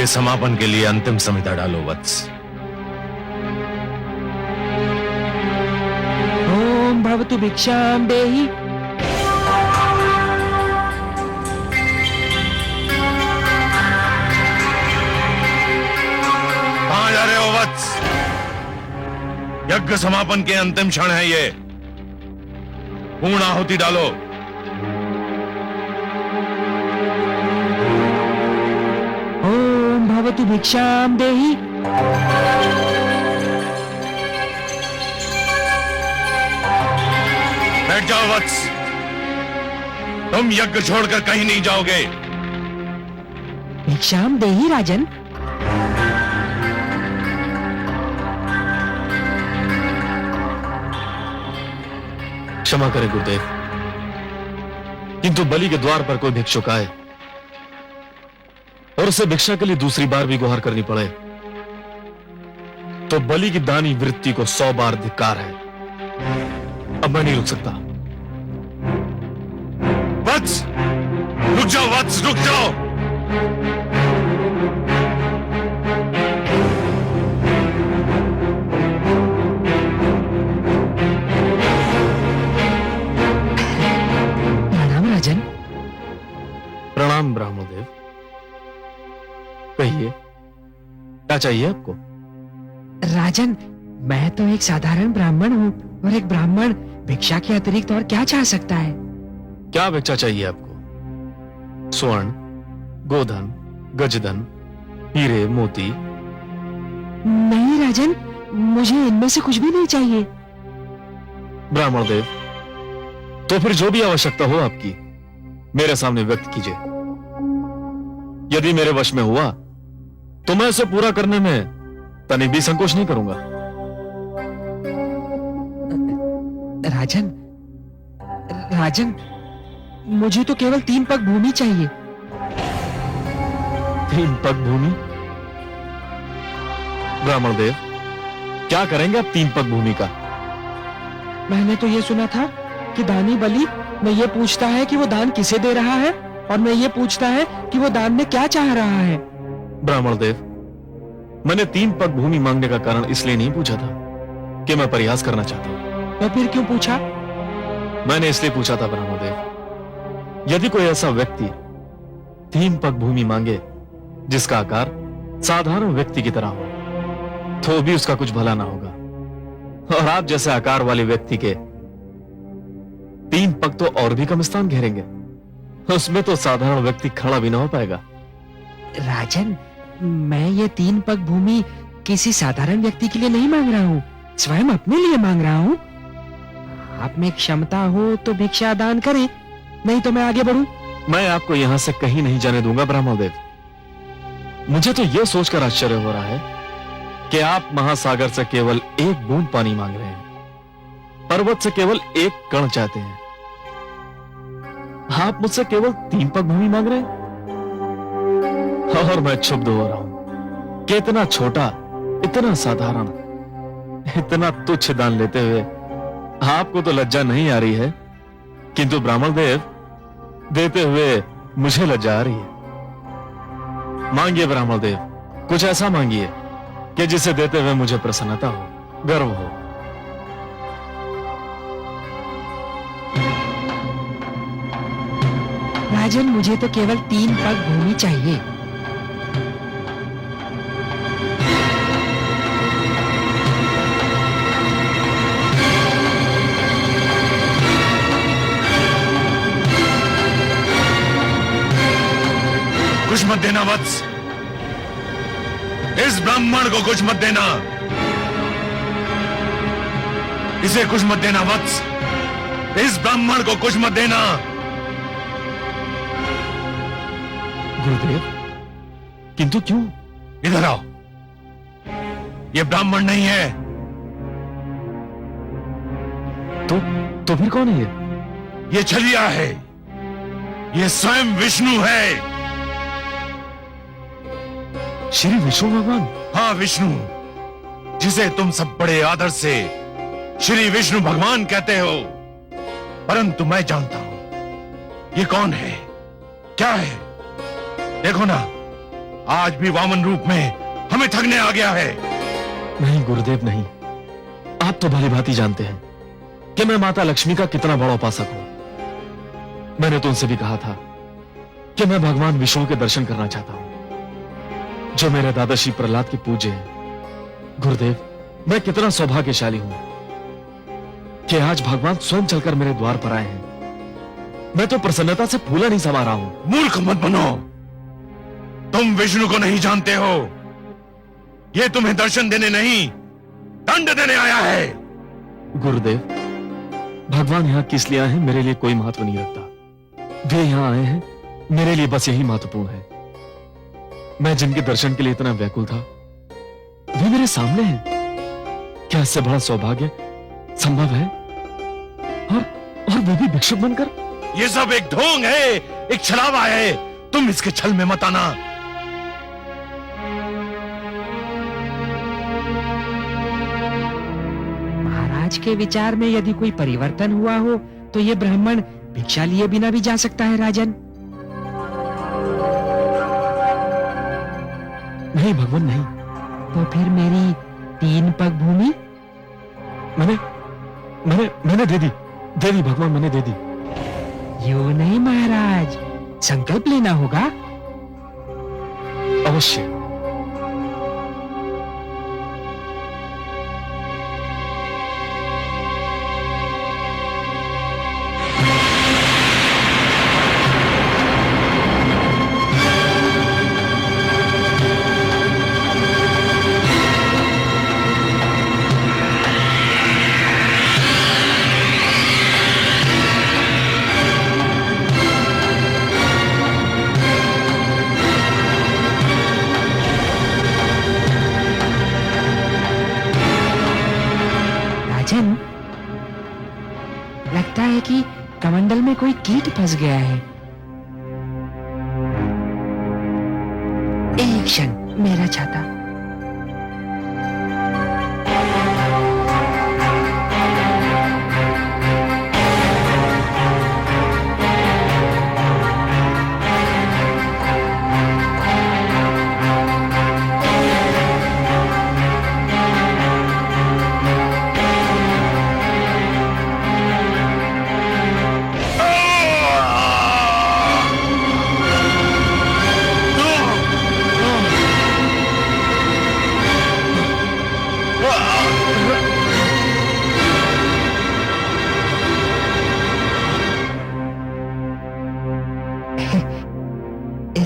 के समापन के लिए अंतिम संहिता डालो वत्स। ओम भवतु भिक्षाम देहि। कहां जा रहे हो वत्स? यज्ञ समापन के अंतिम क्षण है ये। पूर्ण आहुति डालो। ओम भवतु भिक्षाम देहि। बैठ जाओ वत्स। तुम यज्ञ छोड़कर कहीं नहीं जाओगे। भिक्षाम देहि राजन। क्षमा करें गुरुदेव, किंतु बलि के द्वार पर कोई भिक्षुक आए और उसे भिक्षा के लिए दूसरी बार भी गुहार करनी पड़े तो बलि की दानी वृत्ति को 100 बार धिक्कार है। अब मैं नहीं रुक सकता। वत्स, रुक जाओ वत्स, रुक जाओ। प्रणाम राजन। प्रणाम ब्राह्मणदेव। कहिए, क्या चाहिए आपको? राजन, मैं तो एक साधारण ब्राह्मण हूँ और एक ब्राह्मण भिक्षा के अतिरिक्त और क्या चाह सकता है? क्या भिक्षा चाहिए आपको? स्वर्ण, गोधन, गजधन, हीरे, मोती? नहीं राजन, मुझे इनमें से कुछ भी नहीं चाहिए। ब्राह्मणदेव, तो फिर जो भी आवश्यकता हो आपकी मेरे सामने व्यक्त कीजिए। यदि मेरे वश में हुआ तो मैं इसे पूरा करने में तनिक भी संकोच नहीं करूंगा। राजन, राजन, मुझे तो केवल 3 पग भूमि चाहिए। 3 पग भूमि? ब्राह्मणदेव, क्या करेंगे आप 3 पग भूमि का? मैंने तो ये सुना था कि दानी बलि में ये पूछता है कि वो दान किसे दे रहा है और मैं ये पूछता है कि वो दान में क्या चाह रहा है। ब्राह्मणदेव, मैंने 3 पग भूमि मांगने का कारण इसलिए नहीं पूछा था कि मैं प्रयास करना चाहता हूं। तो फिर क्यों पूछा? मैंने इसलिए पूछा था ब्राह्मणदेव, यदि कोई ऐसा व्यक्ति 3 पग भूमि मांगे जिसका आकार साधारण व्यक्ति की तरह हो तो भी उसका कुछ भला ना होगा, और आप जैसे आकार वाले व्यक्ति के 3 पग तो और भी कम स्थान घेरेंगे, उसमें तो साधारण व्यक्ति खड़ा भी ना हो पाएगा। राजन, मैं ये 3 पग भूमि किसी साधारण व्यक्ति के लिए नहीं मांग रहा हूँ, स्वयं अपने लिए मांग रहा हूँ। आप में क्षमता हो तो भिक्षा दान करें, नहीं तो मैं आगे बढ़ूं। मैं आपको यहां से कहीं नहीं जाने दूंगा ब्राह्मणदेव। मुझे तो यह सोचकर आश्चर्य हो रहा है कि आप महासागर से केवल 1 बूंद पानी मांग रहे हैं, पर्वत से केवल 1 कण चाहते हैं। आप मुझसे केवल 3 पग भूमि मांग रहे हैं, और मैं क्षुब्ध हो रहा हूं कि इतना छोटा, इतना साधारण, इतना तुच्छ दान लेते हुए आपको तो लज्जा नहीं आ रही है, किंतु ब्राह्मणदेव, देते हुए मुझे लज्जा आ रही है। मांगिए ब्राह्मणदेव, कुछ ऐसा मांगिए कि जिसे देते हुए मुझे प्रसन्नता हो, गर्व हो। राजन, मुझे तो केवल 3 पग भूमि चाहिए। कुछ मत देना वत्स, इस ब्राह्मण को कुछ मत देना, इसे कुछ मत देना वत्स, इस ब्राह्मण को कुछ मत देना। गुरुदेव, किंतु क्यों? इधर आओ, ये ब्राह्मण नहीं है। तो फिर कौन है ये? ये छलिया है, ये स्वयं विष्णु है। श्री विष्णु भगवान? हाँ, विष्णु, जिसे तुम सब बड़े आदर से श्री विष्णु भगवान कहते हो, परंतु मैं जानता हूं ये कौन है, क्या है। देखो ना, आज भी वामन रूप में हमें ठगने आ गया है। नहीं गुरुदेव नहीं, आप तो भली भांति जानते हैं कि मैं माता लक्ष्मी का कितना बड़ा उपासक हूं। मैंने तो उनसे भी कहा था कि मैं भगवान विष्णु के दर्शन करना चाहता हूं, जो मेरे दादा श्री प्रहलाद के पूज्य हैं। गुरुदेव, मैं कितना सौभाग्यशाली हूं कि आज भगवान स्वयं चलकर मेरे द्वार पर आए हैं। मैं तो प्रसन्नता से फूला नहीं समा रहा हूं। मूर्ख मत बनो, तुम विष्णु को नहीं जानते हो। ये तुम्हें दर्शन देने नहीं, दंड देने आया है। गुरुदेव, भगवान यहां किस लिए आए हैं मेरे लिए कोई महत्व नहीं रखता। वे यहां आए हैं मेरे लिए बस यही महत्वपूर्ण है। मैं जिनके दर्शन के लिए इतना व्याकुल था, वे मेरे सामने हैं। क्या इससे बड़ा सौभाग्य संभव है? और वे भी भिक्षुक बनकर? ये सब एक ढोंग है, एक छलावा है। तुम इसके छल में मत आना। महाराज के विचार में यदि कोई परिवर्तन हुआ हो तो ये ब्राह्मण भिक्षा लिए बिना भी जा सकता है राजन। नहीं भगवान नहीं। तो फिर मेरी 3 पग भूमि? मैंने दे दी भगवान, मैंने दे दी। यूं नहीं महाराज, संकल्प लेना होगा। अवश्य। राजन, लगता है कि कमंडल में कोई कीट फंस गया है। एक क्षण, मेरा छाता।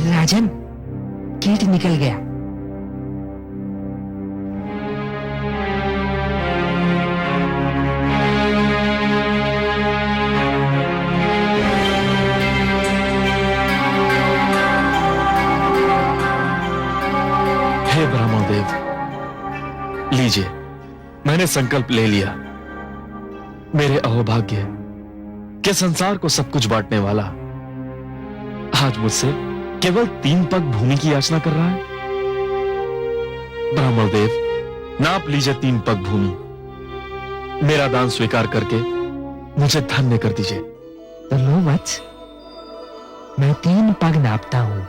राजन, कीट निकल गया। हे ब्रह्मदेव, लीजिए, मैंने संकल्प ले लिया। मेरे अहोभाग्य के संसार को सब कुछ बांटने वाला आज मुझसे केवल 3 पग भूमि की याचना कर रहा है। ब्रह्मदेव, नाप लीजिए 3 पग भूमि। मेरा दान स्वीकार करके मुझे धन्य कर दीजिए। तो लो वत्स, मैं 3 पग नापता हूं।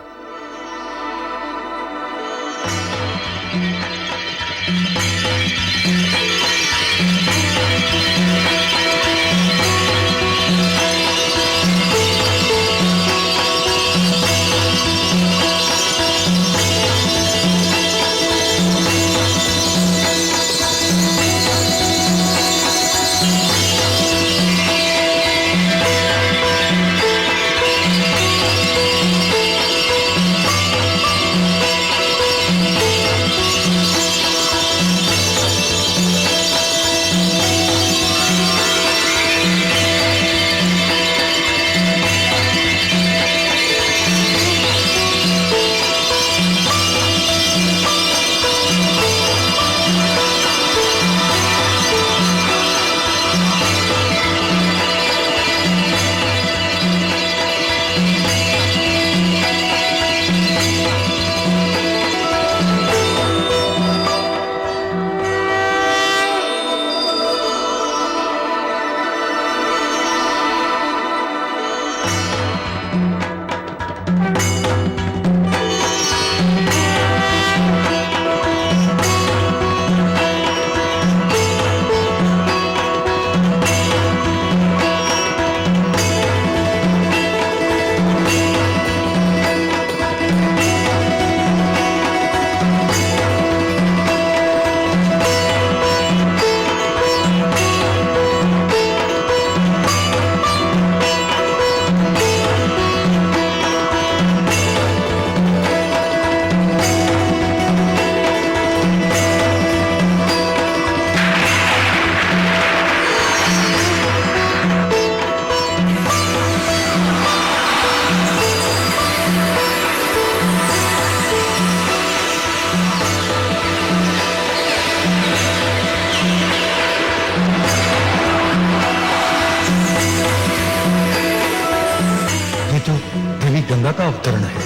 गंगा का अवतरण है।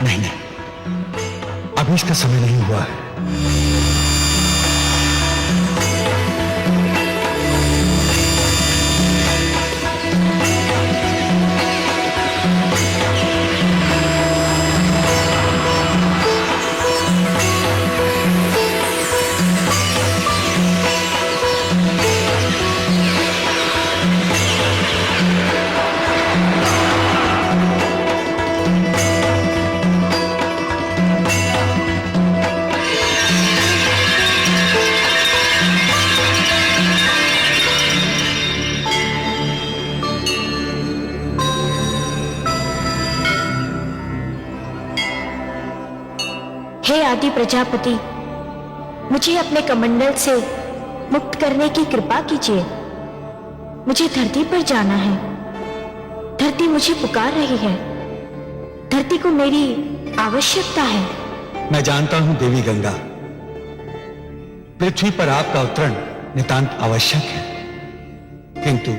नहीं नहीं, अभी इसका समय नहीं हुआ है। हे आदि प्रजापति, मुझे अपने कमंडल से मुक्त करने की कृपा कीजिए। मुझे धरती पर जाना है। धरती मुझे पुकार रही है। धरती को मेरी आवश्यकता है। मैं जानता हूं देवी गंगा, पृथ्वी पर आपका अवतरण नितांत आवश्यक है, किंतु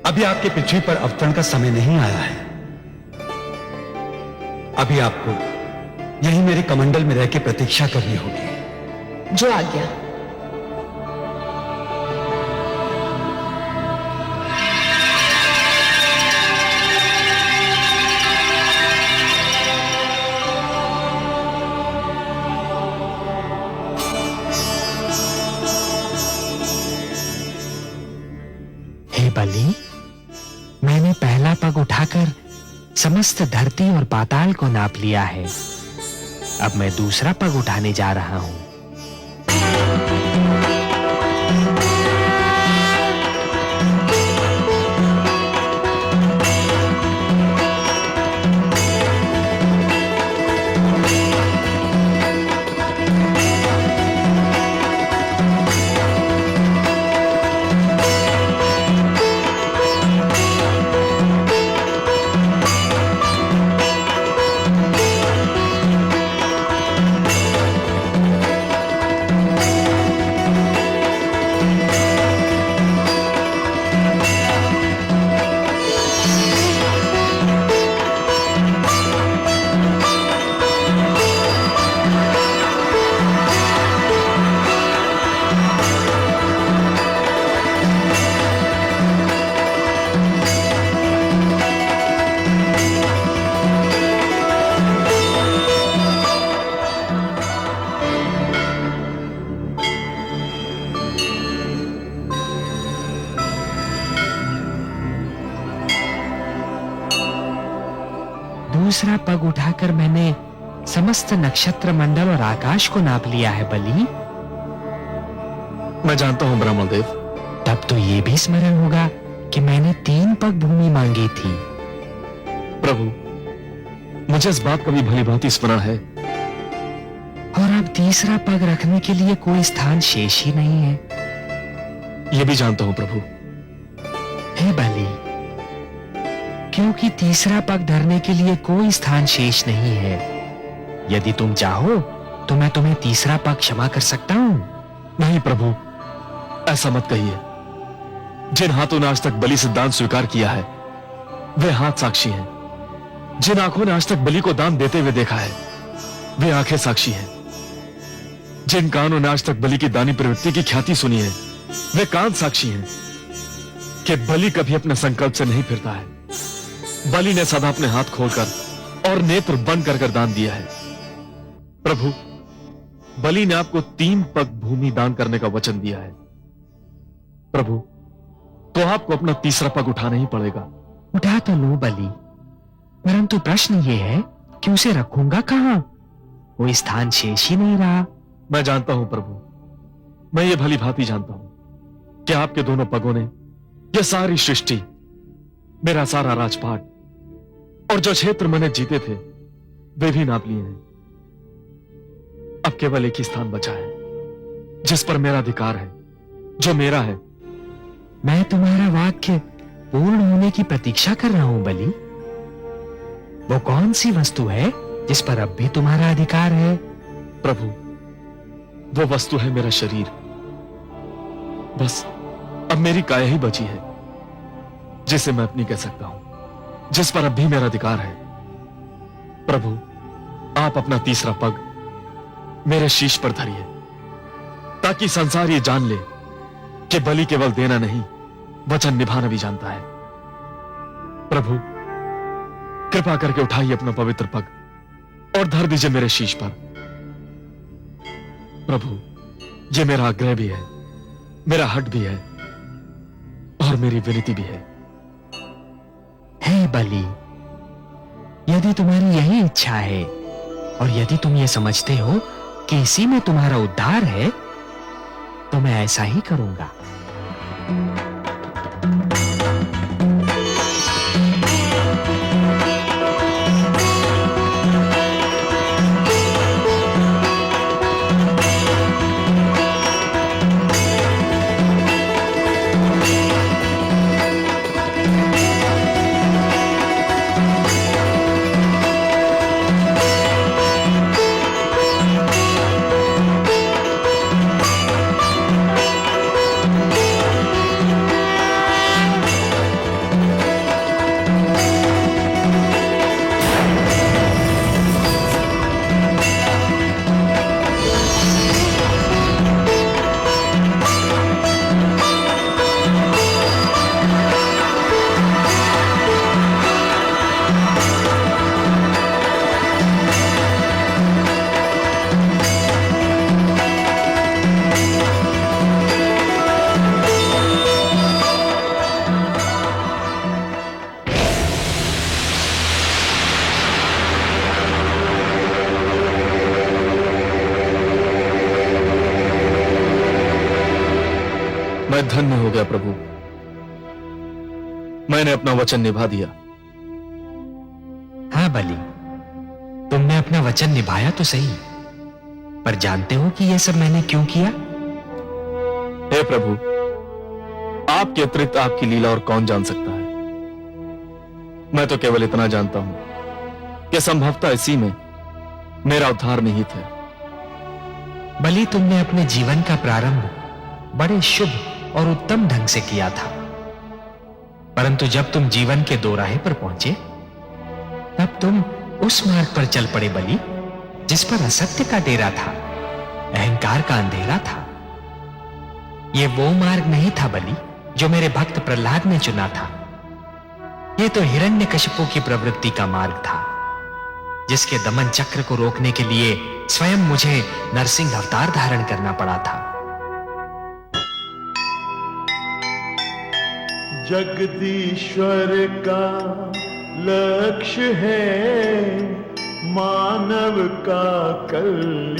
अभी आपके पृथ्वी पर अवतरण का समय नहीं आया है। अभी आपको यही मेरे कमंडल में रह के प्रतीक्षा करनी होगी। जो आज्ञा। हे बलि, मैंने पहला पग उठाकर समस्त धरती और पाताल को नाप लिया है। अब मैं दूसरा पग उठाने जा रहा हूं। दूसरा पग उठाकर मैंने समस्त नक्षत्र मंडल और आकाश को नाप लिया है बलि। मैं जानता हूं ब्रह्मदेव। तब तो ये भी स्मरण होगा कि मैंने 3 पग भूमि मांगी थी। प्रभु, मुझे इस बात का भी भली भांति स्मरण है। और अब तीसरा पग रखने के लिए कोई स्थान शेष ही नहीं है। यह भी जानता हूं प्रभु। हे बलि, क्योंकि तीसरा पग धरने के लिए कोई स्थान शेष नहीं है। यदि तुम चाहो तो मैं तुम्हें तीसरा पग क्षमा कर सकता हूं। नहीं प्रभु, ऐसा मत कहिए। जिन हाथों ने आज तक बलि से दान स्वीकार किया है, वे हाथ साक्षी हैं। जिन आंखों ने आज तक बलि को दान देते हुए देखा है, वे आंखें साक्षी हैं। जिन कानों ने आज तक बलि की दानी प्रवृत्ति की ख्याति सुनी है, वे कान साक्षी हैं कि बलि कभी अपने संकल्प से नहीं फिरता है। बलि ने सदा अपने हाथ खोलकर और नेत्र बंद कर दान दिया है। प्रभु, बलि ने आपको 3 पग भूमि दान करने का वचन दिया है। प्रभु, तो आपको अपना तीसरा पग उठाना ही पड़ेगा। उठा तो लो बलि, परंतु प्रश्न ये है कि उसे रखूंगा कहां? कोई स्थान शेष ही नहीं रहा। मैं जानता हूं प्रभु, मैं ये भली भांति जानता हूं कि आपके दोनों पगों ने यह सारी सृष्टि, मेरा सारा राजपाट और जो क्षेत्र मैंने जीते थे, वे भी नाप लिए हैं। अब केवल एक ही स्थान बचा है जिस पर मेरा अधिकार है, जो मेरा है। मैं तुम्हारा वाक्य पूर्ण होने की प्रतीक्षा कर रहा हूं बलि। वो कौन सी वस्तु है जिस पर अब भी तुम्हारा अधिकार है? प्रभु, वो वस्तु है मेरा शरीर। बस अब मेरी काया ही बची है जिसे मैं अपनी कह सकता हूं। जिस पर अब भी मेरा अधिकार है। प्रभु, आप अपना तीसरा पग मेरे शीश पर धरिए, ताकि संसार ये जान ले कि बलि केवल देना नहीं, वचन निभाना भी जानता है। प्रभु, कृपा करके उठाइए अपना पवित्र पग और धर दीजिए मेरे शीश पर। प्रभु, ये मेरा आग्रह भी है, मेरा हट भी है और मेरी विनती भी है। हे बलि, यदि तुम्हारी यही इच्छा है और यदि तुम ये समझते हो कि इसी में तुम्हारा उद्धार है, तो मैं ऐसा ही करूंगा। मैं धन्य हो गया प्रभु, मैंने अपना वचन निभा दिया। हाँ बलि, तुमने अपना वचन निभाया तो सही, पर जानते हो कि यह सब मैंने क्यों किया? हे प्रभु, आपके अतिरिक्त आपकी लीला और कौन जान सकता है। मैं तो केवल इतना जानता हूं कि संभवतः इसी में मेरा उद्धार निहित है। बलि, तुमने अपने जीवन का प्रारंभ बड़े शुभ और उत्तम ढंग से किया था, परंतु जब तुम जीवन के दोराहे पर पहुंचे, तब तुम उस मार्ग पर चल पड़े बलि, जिस पर असत्य का डेरा था, अहंकार का अंधेरा था। यह वो मार्ग नहीं था बलि जो मेरे भक्त प्रहलाद ने चुना था। यह तो हिरण्यकशिपु की प्रवृत्ति का मार्ग था, जिसके दमन चक्र को रोकने के लिए स्वयं मुझे नरसिंह अवतार धारण करना पड़ा था। जगदीश्वर का लक्ष्य है मानव का कल्याण।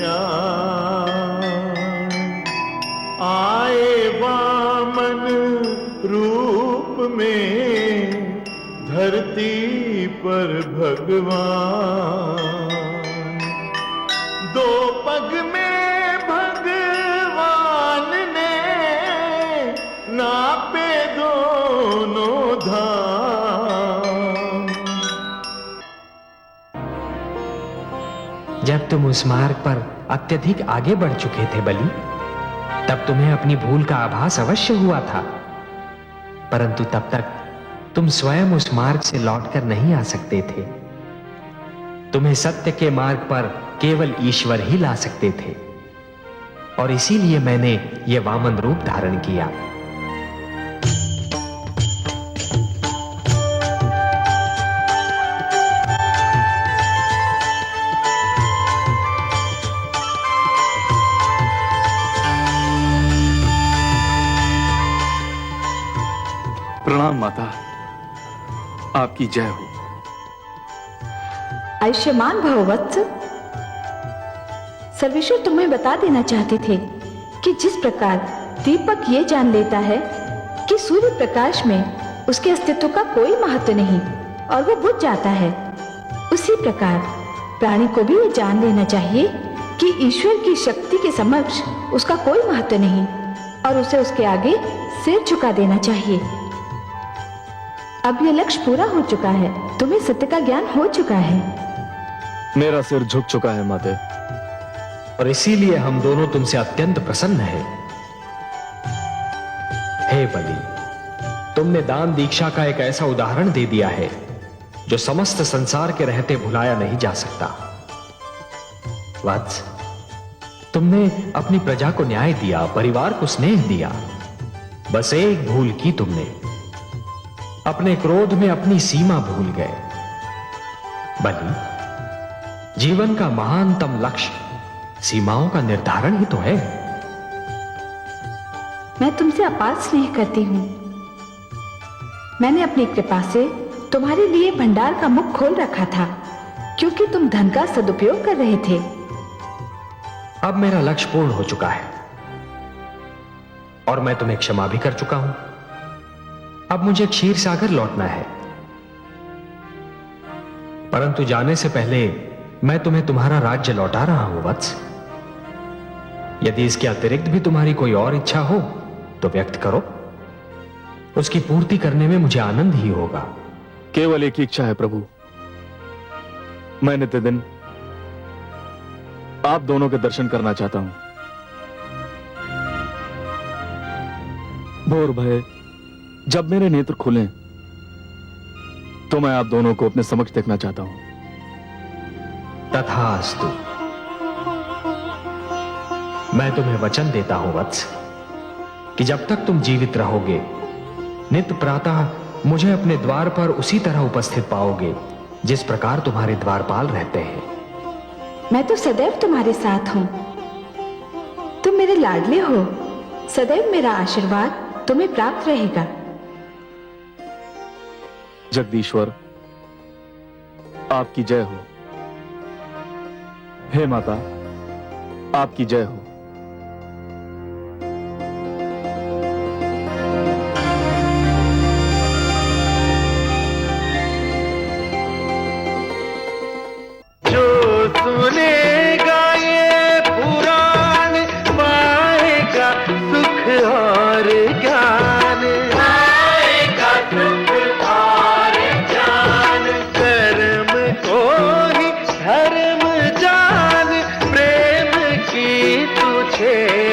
आए वामन रूप में धरती पर भगवान। दो पग में भगवान ने नापे दोनों धाम। जब तुम उस मार्ग पर अत्यधिक आगे बढ़ चुके थे बलि, तब तुम्हें अपनी भूल का आभास अवश्य हुआ था, परंतु तब तक तुम स्वयं उस मार्ग से लौटकर नहीं आ सकते थे। तुम्हें सत्य के मार्ग पर केवल ईश्वर ही ला सकते थे, और इसीलिए मैंने यह वामन रूप धारण किया। प्रणाम माता, आपकी जय हो। आयुष्मान भव वत्स। सर्वेश्वर तुम्हें बता देना चाहते थे कि जिस प्रकार दीपक ये जान लेता है कि सूर्य प्रकाश में उसके अस्तित्व का कोई महत्व नहीं और वो बुझ जाता है, उसी प्रकार प्राणी को भी ये जान लेना चाहिए कि ईश्वर की शक्ति के समक्ष उसका कोई महत्व नहीं और उसे उसके आगे सिर झुका देना चाहिए। अब यह लक्ष्य पूरा हो चुका है, तुम्हें सत्य का ज्ञान हो चुका है। मेरा सिर झुक चुका है माते, और इसीलिए हम दोनों तुमसे अत्यंत प्रसन्न हैं। हे बलि, तुमने दान दीक्षा का एक ऐसा उदाहरण दे दिया है जो समस्त संसार के रहते भुलाया नहीं जा सकता। वत्स, तुमने अपनी प्रजा को न्याय दिया, परिवार को स्नेह दिया। बस एक भूल की तुमने, अपने क्रोध में अपनी सीमा भूल गए। बलि, जीवन का महानतम लक्ष्य सीमाओं का निर्धारण ही तो है। मैं तुमसे अपार स्नेह करती हूं। मैंने अपनी कृपा से तुम्हारे लिए भंडार का मुख खोल रखा था, क्योंकि तुम धन का सदुपयोग कर रहे थे। अब मेरा लक्ष्य पूर्ण हो चुका है और मैं तुम्हें क्षमा भी कर चुका हूं। अब मुझे क्षीर सागर लौटना है, परंतु जाने से पहले मैं तुम्हें तुम्हारा राज्य लौटा रहा हूं वत्स। यदि इसके अतिरिक्त भी तुम्हारी कोई और इच्छा हो तो व्यक्त करो, उसकी पूर्ति करने में मुझे आनंद ही होगा। केवल एक ही इच्छा है प्रभु। मैं नित्यदिन आप दोनों के दर्शन करना चाहता हूं। भोर भय जब मेरे नेत्र खुलें तो मैं आप दोनों को अपने समक्ष देखना चाहता हूं। तथास्तु। मैं तुम्हें वचन देता हूं वत्स कि जब तक तुम जीवित रहोगे, नित्य प्रातः मुझे अपने द्वार पर उसी तरह उपस्थित पाओगे जिस प्रकार तुम्हारे द्वारपाल रहते हैं। मैं तो सदैव तुम्हारे साथ हूं। तुम मेरे लाडले हो। सदैव मेरा आशीर्वाद तुम्हें प्राप्त रहेगा। जगदीश्वर, आपकी जय हो। हे माता, आपकी जय हो।